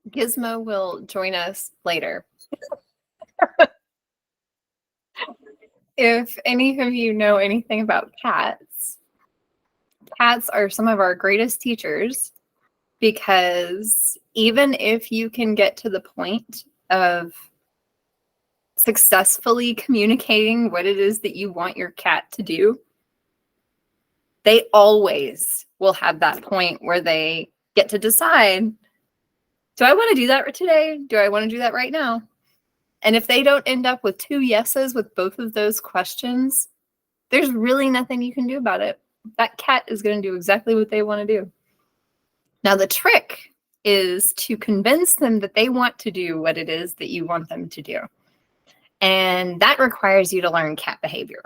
Gizmo will join us later. If any of you know anything about cats, cats are some of our greatest teachers, because even if you can get to the point of successfully communicating what it is that you want your cat to do, they always will have that point where they get to decide, do I want to do that today? Do I want to do that right now? And if they don't end up with 2 yeses with both of those questions, there's really nothing you can do about it. That cat is going to do exactly what they want to do. Now, the trick is to convince them that they want to do what it is that you want them to do. And that requires you to learn cat behavior.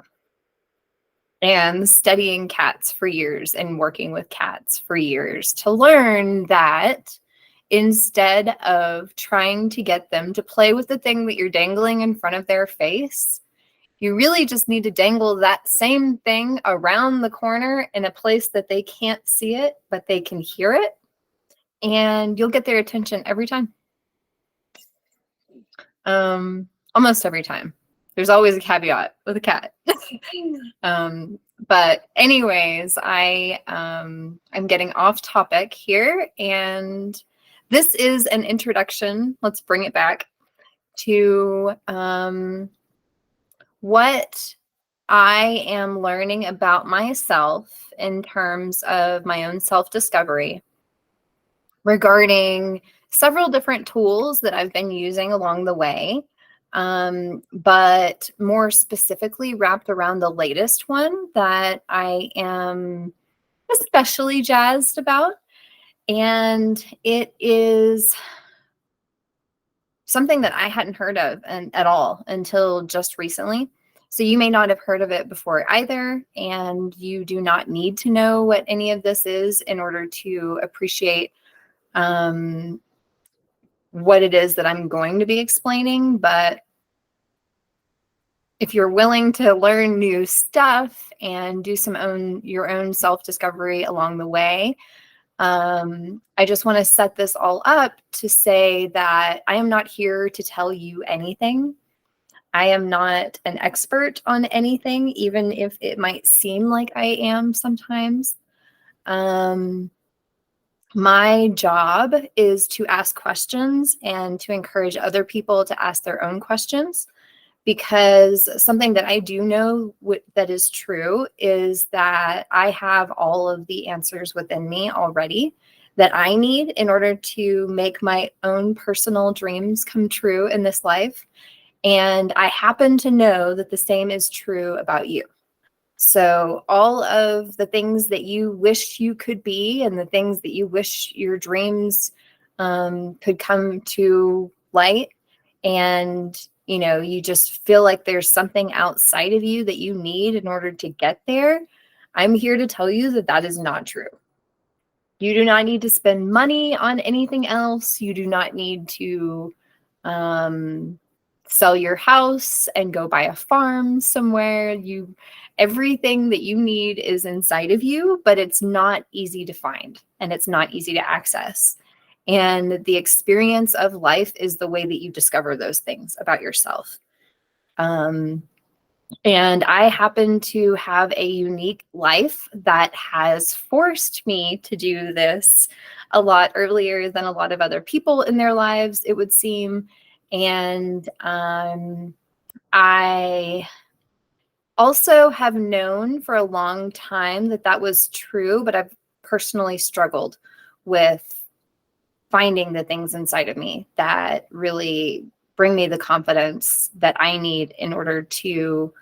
And studying cats for years and working with cats for years to learn that instead of trying to get them to play with the thing that you're dangling in front of their face, you really just need to dangle that same thing around the corner in a place that they can't see it, but they can hear it. And you'll get their attention every time. Almost every time. There's always a caveat with a cat. But anyways, I'm getting off topic here, and this is an introduction. Let's bring it back to what I am learning about myself in terms of my own self-discovery regarding several different tools that I've been using along the way, but more specifically wrapped around the latest one that I am especially jazzed about. And it is something that I hadn't heard of at all until just recently. So you may not have heard of it before either, and you do not need to know what any of this is in order to appreciate what it is that I'm going to be explaining. But if you're willing to learn new stuff and do your own self-discovery along the way, I just want to set this all up to say that I am not here to tell you anything. I am not an expert on anything, even if it might seem like I am sometimes. My job is to ask questions and to encourage other people to ask their own questions, because something that I do know that is true is that I have all of the answers within me already that I need in order to make my own personal dreams come true in this life. And I happen to know that the same is true about you. So all of the things that you wish you could be and the things that you wish your dreams could come to light, and you just feel like there's something outside of you that you need in order to get there, I'm here to tell you that that is not true. You do not need to spend money on anything else. You do not need to sell your house and go buy a farm somewhere. Everything that you need is inside of you, but it's not easy to find and it's not easy to access. And the experience of life is the way that you discover those things about yourself. And I happen to have a unique life that has forced me to do this a lot earlier than a lot of other people in their lives, it would seem. And I also have known for a long time that that was true, but I've personally struggled with finding the things inside of me that really bring me the confidence that I need in order to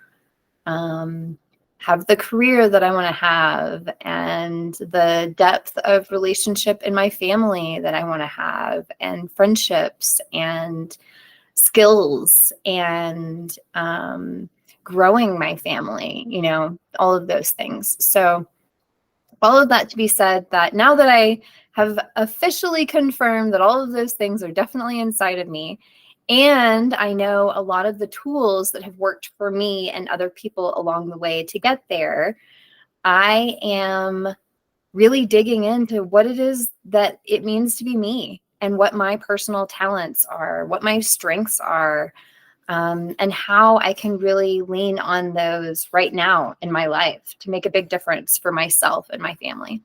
have the career that I want to have, and the depth of relationship in my family that I want to have, and friendships and skills and growing my family, all of those things. So all of that to be said, that now that I have officially confirmed that all of those things are definitely inside of me, and I know a lot of the tools that have worked for me and other people along the way to get there, I am really digging into what it is that it means to be me and what my personal talents are, what my strengths are, and how I can really lean on those right now in my life to make a big difference for myself and my family.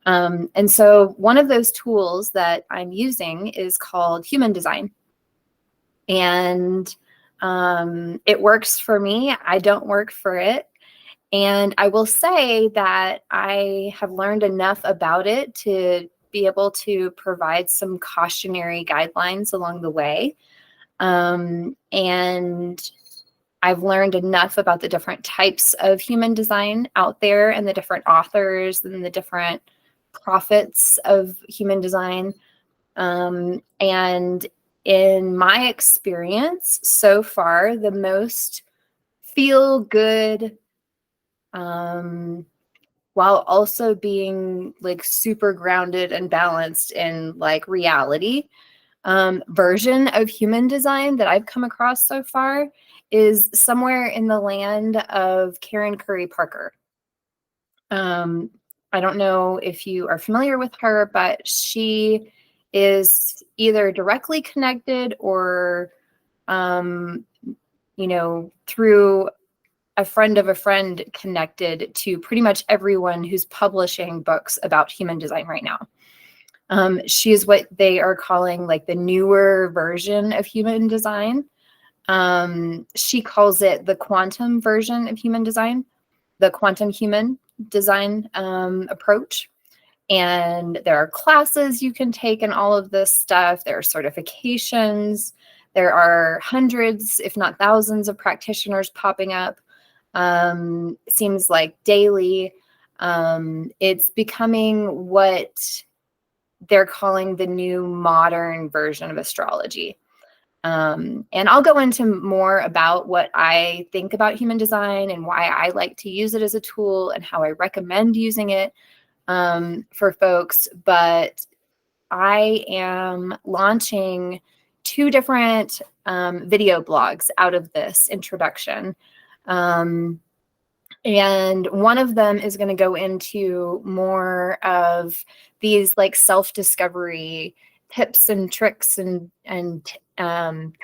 And so one of those tools that I'm using is called human design. And it works for me. I don't work for it. And I will say that I have learned enough about it to be able to provide some cautionary guidelines along the way. And I've learned enough about the different types of human design out there and the different authors and the different prophets of human design. And in my experience so far, the most feel good, while also being like super grounded and balanced in like reality, version of human design that I've come across so far is somewhere in the land of Karen Curry Parker. I don't know if you are familiar with her, but she is either directly connected or, through a friend of a friend connected to pretty much everyone who's publishing books about human design right now. She is what they are calling like the newer version of human design. She calls it the quantum version of human design, the quantum human design approach. And there are classes you can take in all of this stuff. There are certifications. There are hundreds, if not thousands, of practitioners popping up. Seems like daily. It's becoming what they're calling the new modern version of astrology. And I'll go into more about what I think about human design and why I like to use it as a tool and how I recommend using it for folks. But I am launching 2 different video blogs out of this introduction. And one of them is going to go into more of these like self-discovery tips and tricks and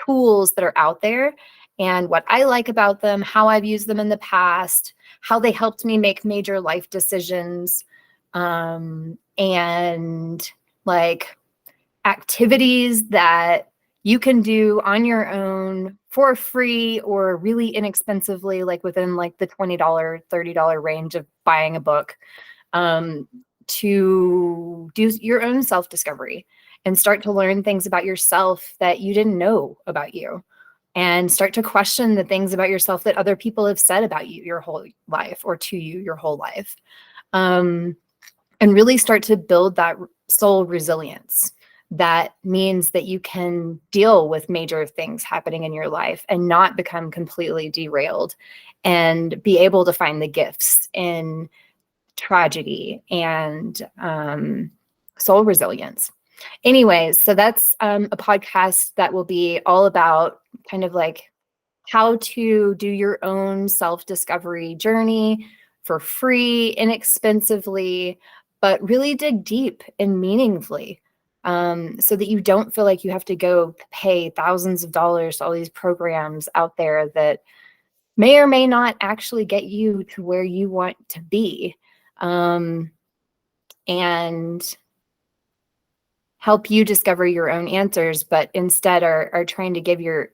tools that are out there, and what I like about them, how I've used them in the past, how they helped me make major life decisions, and like activities that you can do on your own for free or really inexpensively, like within like the $20, $30 range of buying a book, to do your own self-discovery and start to learn things about yourself that you didn't know about you, and start to question the things about yourself that other people have said about you your whole life or to you your whole life, and really start to build that soul resilience. That means that you can deal with major things happening in your life and not become completely derailed, and be able to find the gifts in tragedy and soul resilience. Anyways, so that's a podcast that will be all about kind of like how to do your own self-discovery journey for free, inexpensively, but really dig deep and meaningfully, so that you don't feel like you have to go pay thousands of dollars to all these programs out there that may or may not actually get you to where you want to be, and help you discover your own answers, but instead are trying to give your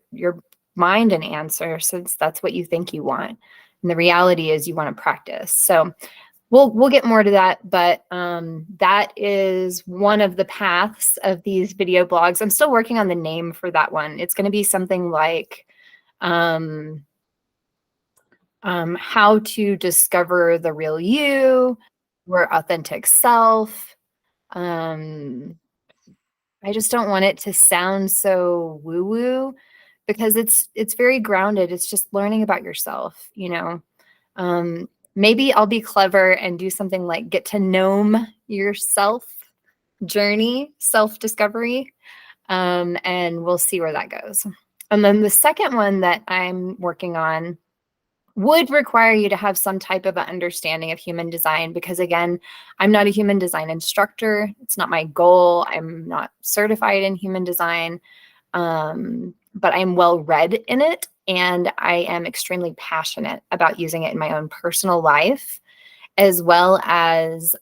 mind an answer, since that's what you think you want. And the reality is you want to practice. So we'll get more to that, but that is one of the paths of these video blogs. I'm still working on the name for that one. It's going to be something like how to discover the real you, your authentic self. I just don't want it to sound so woo-woo, because it's very grounded. It's just learning about yourself, Maybe I'll be clever and do something like get to know yourself journey, self-discovery, and we'll see where that goes. And then the second one that I'm working on, would require you to have some type of an understanding of human design, because again, I'm not a human design instructor. It's not my goal. I'm not certified in human design, but I'm well read in it, and I am extremely passionate about using it in my own personal life, as well as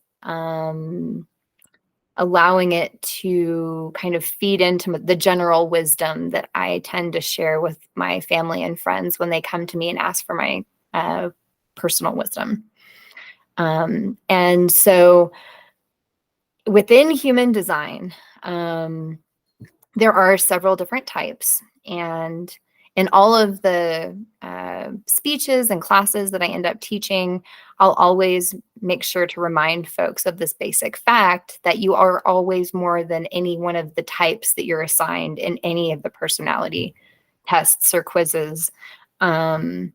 allowing it to kind of feed into the general wisdom that I tend to share with my family and friends when they come to me and ask for my personal wisdom. And so within human design, there are several different types. And in all of the speeches and classes that I end up teaching, I'll always make sure to remind folks of this basic fact that you are always more than any one of the types that you're assigned in any of the personality tests or quizzes. But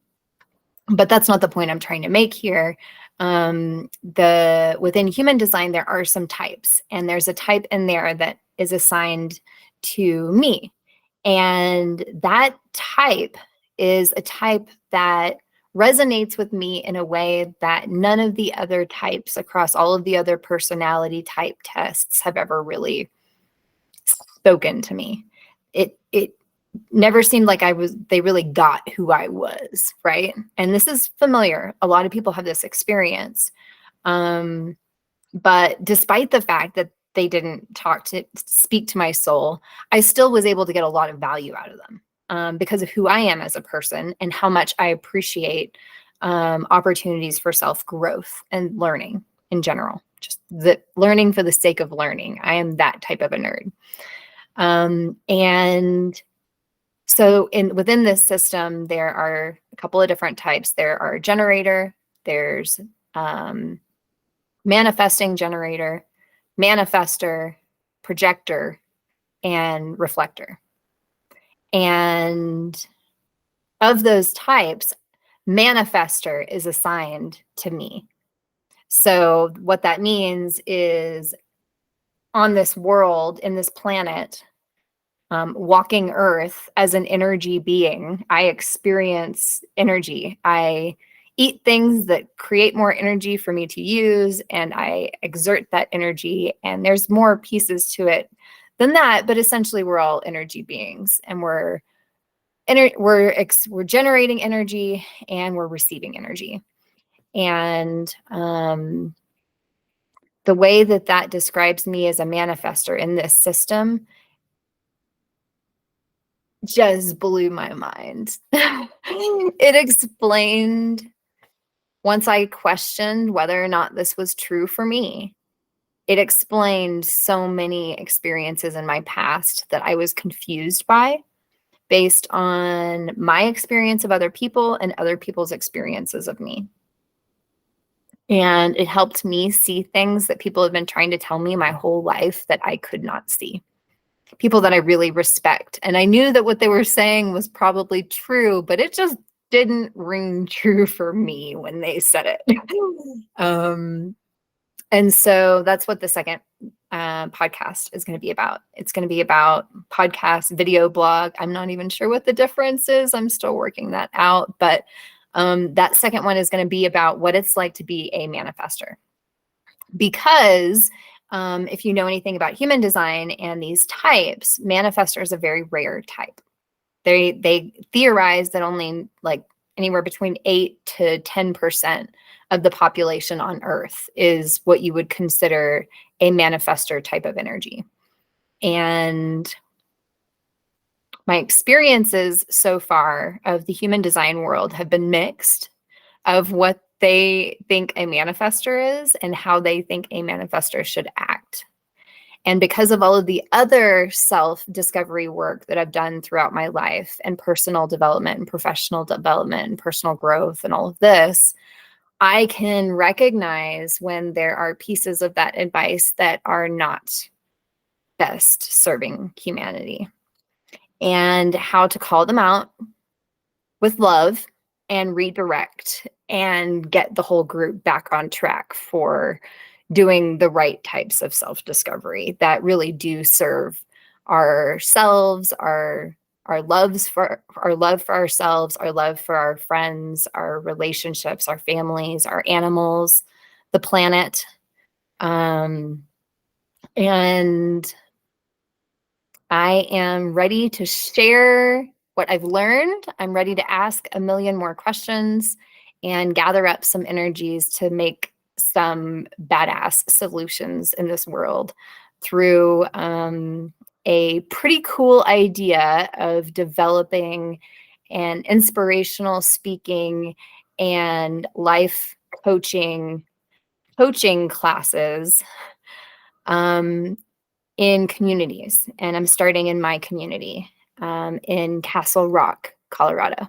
that's not the point I'm trying to make here. Within human design, there are some types, and there's a type in there that is assigned to me. And that type is a type that resonates with me in a way that none of the other types across all of the other personality type tests have ever really spoken to me. It never seemed like they really got who I was, right? And this is familiar. A lot of people have this experience. But despite the fact that they didn't speak to my soul, I still was able to get a lot of value out of them because of who I am as a person and how much I appreciate opportunities for self-growth and learning in general. Just the learning for the sake of learning. I am that type of a nerd. And so within this system, there are a couple of different types. There are generator, there's manifesting generator, manifester, projector, and reflector. And of those types, manifester is assigned to me. So what that means is on this world, in this planet, walking Earth as an energy being, I experience energy. I eat things that create more energy for me to use, and I exert that energy. And there's more pieces to it than that, but essentially we're all energy beings, and we're generating energy and we're receiving energy. And the way that describes me as a manifester in this system just blew my mind. It explained, once I questioned whether or not this was true for me, it explained so many experiences in my past that I was confused by based on my experience of other people and other people's experiences of me. And it helped me see things that people have been trying to tell me my whole life that I could not see. People that I really respect. And I knew that what they were saying was probably true, but it just didn't ring true for me when they said it. And so that's what the second podcast is going to be about. It's going to be about podcast, video, blog. I'm not even sure what the difference is. I'm still working that out. But that second one is going to be about what it's like to be a manifester. Because if you know anything about human design and these types, manifester is a very rare type. They theorize that only like anywhere between 8 to 10% of the population on Earth is what you would consider a manifester type of energy. And my experiences so far of the human design world have been mixed of what they think a manifester is and how they think a manifester should act. And because of all of the other self-discovery work that I've done throughout my life, and personal development and professional development and personal growth and all of this, I can recognize when there are pieces of that advice that are not best serving humanity, and how to call them out with love and redirect and get the whole group back on track for doing the right types of self-discovery that really do serve ourselves, our our love for ourselves, our love for our friends, our relationships, our families, our animals, the planet. And I am ready to share what I've learned. I'm ready to ask a million more questions and gather up some energies to make some badass solutions in this world through a pretty cool idea of developing an inspirational speaking and life coaching classes in communities. And I'm starting in my community in Castle Rock, Colorado.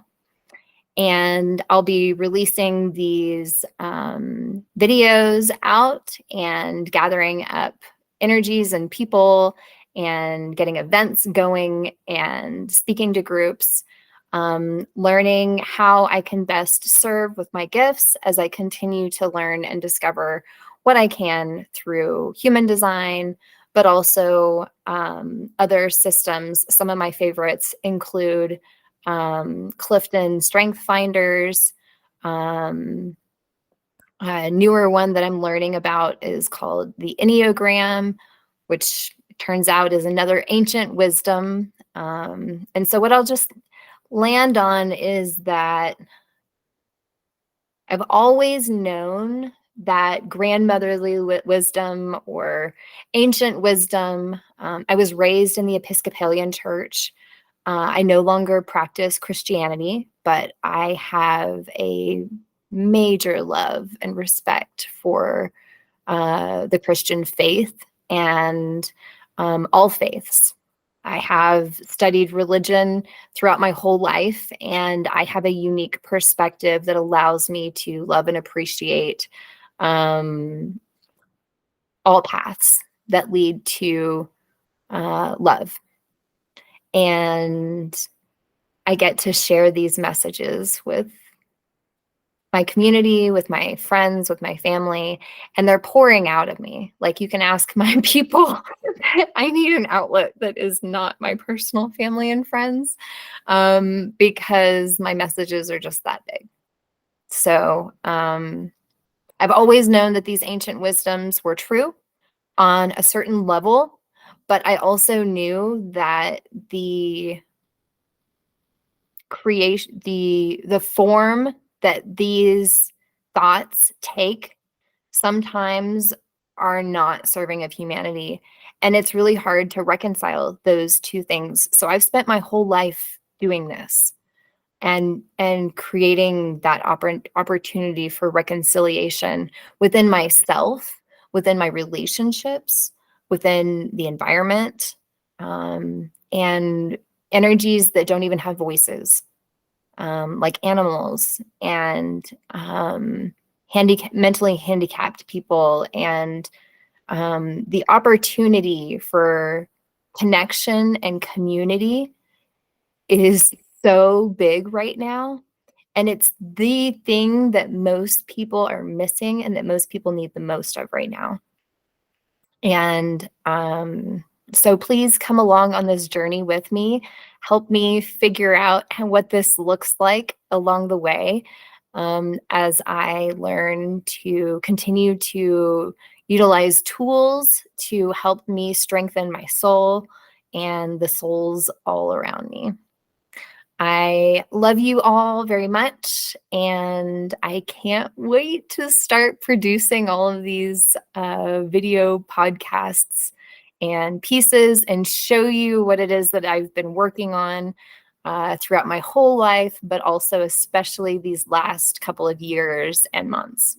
And I'll be releasing these videos out and gathering up energies and people and getting events going and speaking to groups, learning how I can best serve with my gifts as I continue to learn and discover what I can through human design, but also other systems. Some of my favorites include Clifton Strength Finders. A newer one that I'm learning about is called the Enneagram, which turns out is another ancient wisdom. And so what I'll just land on is that I've always known that grandmotherly wisdom or ancient wisdom. I was raised in the Episcopalian Church. I no longer practice Christianity, but I have a major love and respect for the Christian faith and all faiths. I have studied religion throughout my whole life, and I have a unique perspective that allows me to love and appreciate all paths that lead to love. And I get to share these messages with my community, with my friends, with my family, and they're pouring out of me. Like, you can ask my people. I need an outlet that is not my personal family and friends, because my messages are just that big. So I've always known that these ancient wisdoms were true on a certain level, but I also knew that the creation, the form that these thoughts take sometimes are not serving of humanity. And it's really hard to reconcile those two things. So I've spent my whole life doing this and creating that opportunity for reconciliation within myself, within my relationships, within the environment, and energies that don't even have voices, like animals and mentally handicapped people, and the opportunity for connection and community is so big right now. And it's the thing that most people are missing and that most people need the most of right now. And so please come along on this journey with me. Help me figure out what this looks like along the way, as I learn to continue to utilize tools to help me strengthen my soul and the souls all around me. I love you all very much, and I can't wait to start producing all of these video podcasts and pieces and show you what it is that I've been working on throughout my whole life, but also especially these last couple of years and months.